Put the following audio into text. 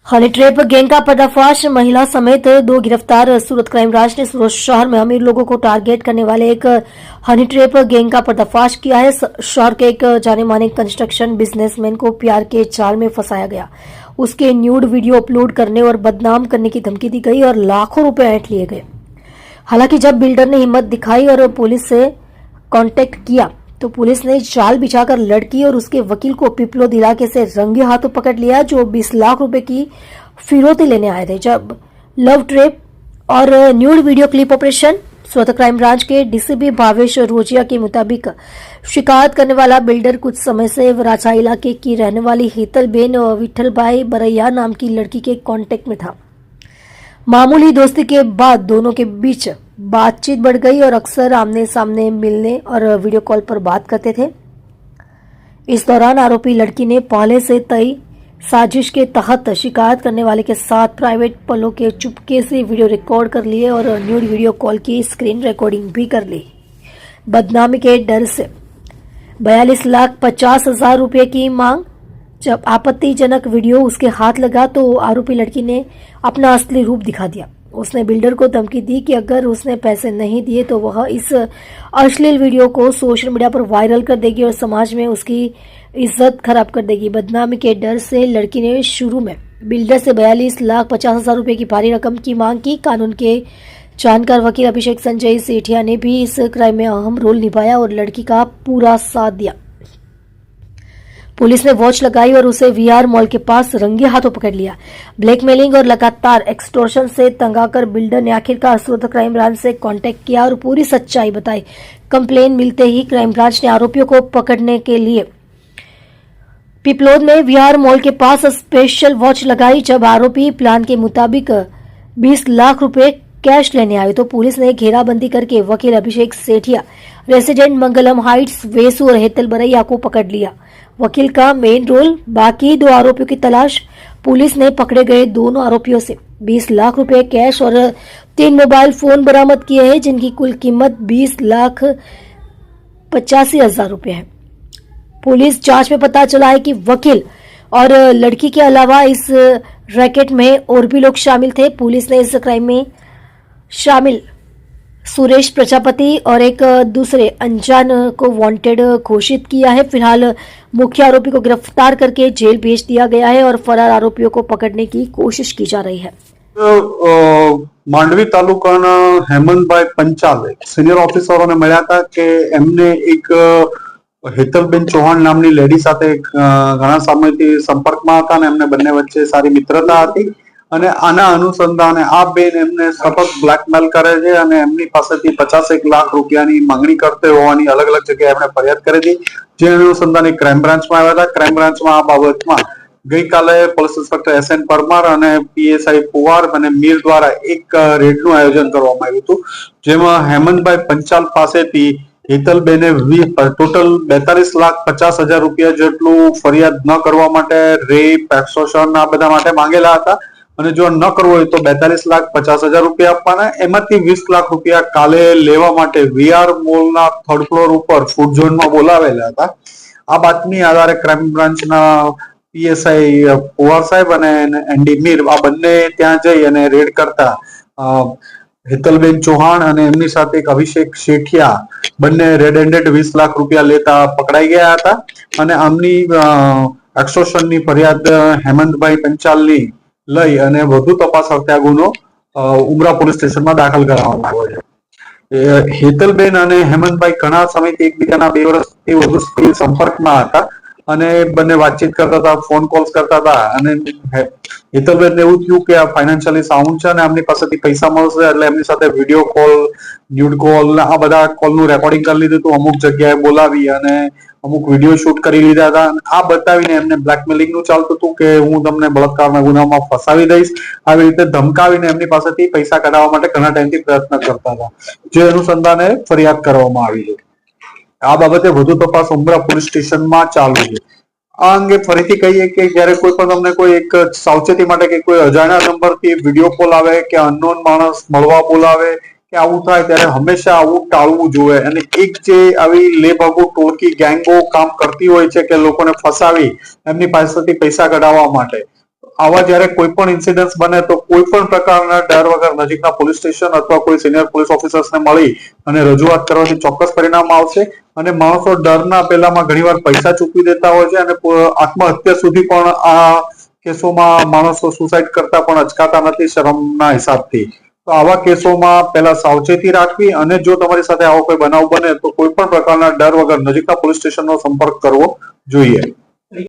Honey trap gang का पर्दाफाश, महिला समेत 2 गिरफ्तार। सूरत क्राइम ब्रांच ने सूरत शहर में अमीर लोगों को टारगेट करने वाले एक हनी ट्रैप गैंग का पर्दाफाश किया है। शहर के एक जाने माने कंस्ट्रक्शन बिजनेसमैन को प्यार के जाल में फंसाया गया। उसके न्यूड वीडियो अपलोड करने और बदनाम करने की धमकी दी गई और लाखों रुपए ऐंठ लिए गए। हालांकि जब बिल्डर ने हिम्मत दिखाई और पुलिस से कांटेक्ट किया तो पुलिस ने जाल बिछाकर लड़की और उसके वकील को पिपलोद इलाके से रंगे हाथों पकड़ लिया, जो 20 लाख रुपए की फिरौती लेने आए थे। जब लव ट्रैप और न्यूड वीडियो क्लिप ऑपरेशन। सूरत क्राइम ब्रांच के डीसीपी भावेश रोजिया के मुताबिक शिकायत करने वाला बिल्डर कुछ समय से वराछा इलाके की रहने वाली हेतलबेन विठलभाई बरैया नाम की लड़की के कांटेक्ट में था। मामूली दोस्ती के बाद दोनों के बीच बातचीत बढ़ गई और अक्सर आमने सामने मिलने और वीडियो कॉल पर बात करते थे। इस दौरान आरोपी लड़की ने पहले से तय साजिश के तहत शिकायत करने वाले के साथ प्राइवेट पलों के चुपके से वीडियो रिकॉर्ड कर लिए और न्यूड वीडियो कॉल की स्क्रीन रिकॉर्डिंग भी कर ली। बदनामी के डर से 42,50,000 रुपये की मांग। जब आपत्तिजनक वीडियो उसके हाथ लगा तो आरोपी लड़की ने अपना असली रूप दिखा दिया। उसने बिल्डर को धमकी दी कि अगर उसने पैसे नहीं दिए तो वह इस अश्लील वीडियो को सोशल मीडिया पर वायरल कर देगी और समाज में उसकी इज्जत खराब कर देगी। बदनामी के डर से लड़की ने शुरू में बिल्डर से 42,50,000 रुपये की भारी रकम की मांग की। कानून के जानकार वकील अभिषेक संजय सेठिया ने भी इस क्राइम में अहम रोल निभाया और लड़की का पूरा साथ दिया। पुलिस ने वॉच लगाई और उसे वीआर मॉल के पास रंगे हाथों पकड़ लिया। ब्लैकमेलिंग और लगातार एक्सटॉर्शन से तंग आकर बिल्डर ने आखिरकार सूरत क्राइम ब्रांच से कांटेक्ट किया और पूरी सच्चाई बताई। कंप्लेन मिलते ही क्राइम ब्रांच ने आरोपियों को पकड़ने के लिए पिपलोद में वीआर मॉल के पास स्पेशल वॉच लगाई। जब आरोपी प्लान के मुताबिक 20 लाख रुपए कैश लेने आए तो पुलिस ने घेराबंदी करके वकील अभिषेक सेठिया, रेसिडेंट मंगलम हाइट्स, वेसु और हेतल बरैया को पकड़ लिया। वकील का मेन रोल। बाकी 2 आरोपियों की तलाश। पुलिस ने पकड़े गए दोनों आरोपियों से 20 लाख रुपए कैश और 3 मोबाइल फोन बरामद किए हैं, जिनकी कुल कीमत 20,85,000 रुपए है। पुलिस जांच में पता चला है कि वकील और लड़की के अलावा इस रैकेट में और भी लोग शामिल थे। पुलिस ने इस क्राइम में शामिल सुरेश प्रजापति और एक दूसरे अनजान को वांटेड घोषित किया है। फिलहाल मुख्य आरोपी को गिरफ्तार करके जेल भेज दिया गया है और फरार आरोपियों को पकड़ने की कोशिश की जा रही है। માંડવી તાલુકાના હેમંતભાઈ પંચાલ સિનિયર ઓફિસરોને મળ્યા હતા કે એમને એક હેતલબેન ચૌહાણ નામની લેડી સાથે ઘણા સમયથી સંપર્કમાં હતા અને એમને બંને વચ્ચે સારી મિત્રતા હતી અને આના અનુસંધાને આ બેન એમને સતત બ્લેકમેલ કરે છે અને એમની પાસેથી 50 લાખ રૂપિયાની માંગણી કરતે હોવાની અલગ અલગ જગ્યાએ એમણે ફરિયાદ કરી હતી, જે અનુસંધાને ક્રાઇમ બ્રાન્ચમાં આવ્યા હતા। ક્રાઇમ બ્રાન્ચમાં આ બાબતમાં ગઈકાલે પોલીસ ઇન્સ્પેક્ટર SN પરમાર અને PSI પુવાર અને મીર દ્વારા એક રેડનું આયોજન કરવામાં આવ્યું હતું, જેમાં હેમંતભાઈ પંચાલ પાસેથી હેતલબેને ટોટલ 42,50,000 રૂપિયા જેટલું ફરિયાદ ન કરવા માટે, રેપ, એક્સટોર્શન આ બધા માટે માંગેલા હતા અને જો ન કરવો હોય તો 42,50,000 રૂપિયા આપવાના। એમાંથી 20 લાખ રૂપિયા કાલે લેવા માટે વીઆર મોલના 3rd ફ્લોર ઉપર ફૂડ ઝોનમાં બોલાવેલા હતા। આ બાતમી આધારે ક્રાઇમ બ્રાન્ચના PSI પુવાર સાહેબ અને ND મીર આ બંને ત્યાં જઈ અને રેડ કરતા હેતલબેન ચૌહાણ અને એમની સાથે એક અભિષેક શેઠિયા બંને રેડ હેન્ડેડ 20 લાખ રૂપિયા લેતા પકડાઈ ગયા હતા અને આમની એક્સટોર્શનની ફરિયાદ હેમંતભાઈ પંચાલની લઈ અને વધુ તપાસ અર્થે આ ગુનો ઉમરા પોલીસ સ્ટેશનમાં દાખલ કરવામાં આવ્યો છે। હેતલબેન અને હેમંતભાઈ ઘણા સમયથી એકબીજાના 2 વર્ષથી વધુ સંપર્કમાં હતા અને બંને વાતચીત કરતા હતા, ફોન કોલ્સ કરતા હતા અને હેતલબેન એવું થયું કે આ ફાઇનાન્શિયલી સાઉન્ડ છે અને એમની પાસેથી પૈસા મળશે એટલે એમની સાથે વિડીયો કોલ, ન્યૂડ કોલ આ બધા કોલનું રેકોર્ડિંગ કરી લીધું હતું। અમુક જગ્યાએ બોલાવી અને અમુક વિડીયો શૂટ કરી લીધા હતા। આ બતાવીને એમને બ્લેકમેલિંગનું ચાલતું હતું કે હું તમને બળાત્કારના ગુનામાં ફસાવી દઈશ, આવી રીતે ધમકાવીને એમની પાસેથી પૈસા કઢાવવા માટે ઘણા ટાઈમથી પ્રયત્ન કરતા હતા, જે અનુસંધાને ફરિયાદ કરવામાં આવી છે। આ બાબતે વધુ તપાસ ઉમરા પોલીસ સ્ટેશનમાં ચાલુ છે। આ અંગે ફરીથી કહીએ કે જ્યારે કોઈ પણ તમને કોઈ એક સાવચેતી માટે કે કોઈ અજાણ્યા નંબરથી વિડીયો કોલ આવે કે અનનોન માણસ મળવા બોલાવે કે આવું થાય ત્યારે હંમેશા આવું ટાળવું જોઈએ અને એક જે આવી લેભાગુ ટોળકી ગેંગો કામ કરતી હોય છે કે લોકોને ફસાવી એમની પાસેથી પૈસા કઢાવવા માટે, આવા જ્યારે કોઈ પણ ઇન્સિડન્સ બને તો કોઈ પણ પ્રકારના ડર વગર નજીકના પોલીસ સ્ટેશન અથવા કોઈ સિનિયર પોલીસ ઓફિસર્સને મળી અને રજૂઆત કરવાથી ચોક્કસ પરિણામ આવશે. અને માણસો ડરના પેલામાં ઘણીવાર પૈસા ચૂકવી દેતા હોય છે અને આત્મહત્યા સુધી પણ આ કેસોમાં માણસો સુસાઇડ કરતા પણ અચકાતા નથી શરમના હિસાબથી. તો આવા કેસોમાં પહેલા સાવચેતી રાખવી અને જો તમારી સાથે આવો કોઈ બનાવ બને તો કોઈ પણ પ્રકારના ડર વગર નજીકના પોલીસ સ્ટેશનનો સંપર્ક કરવો જોઈએ.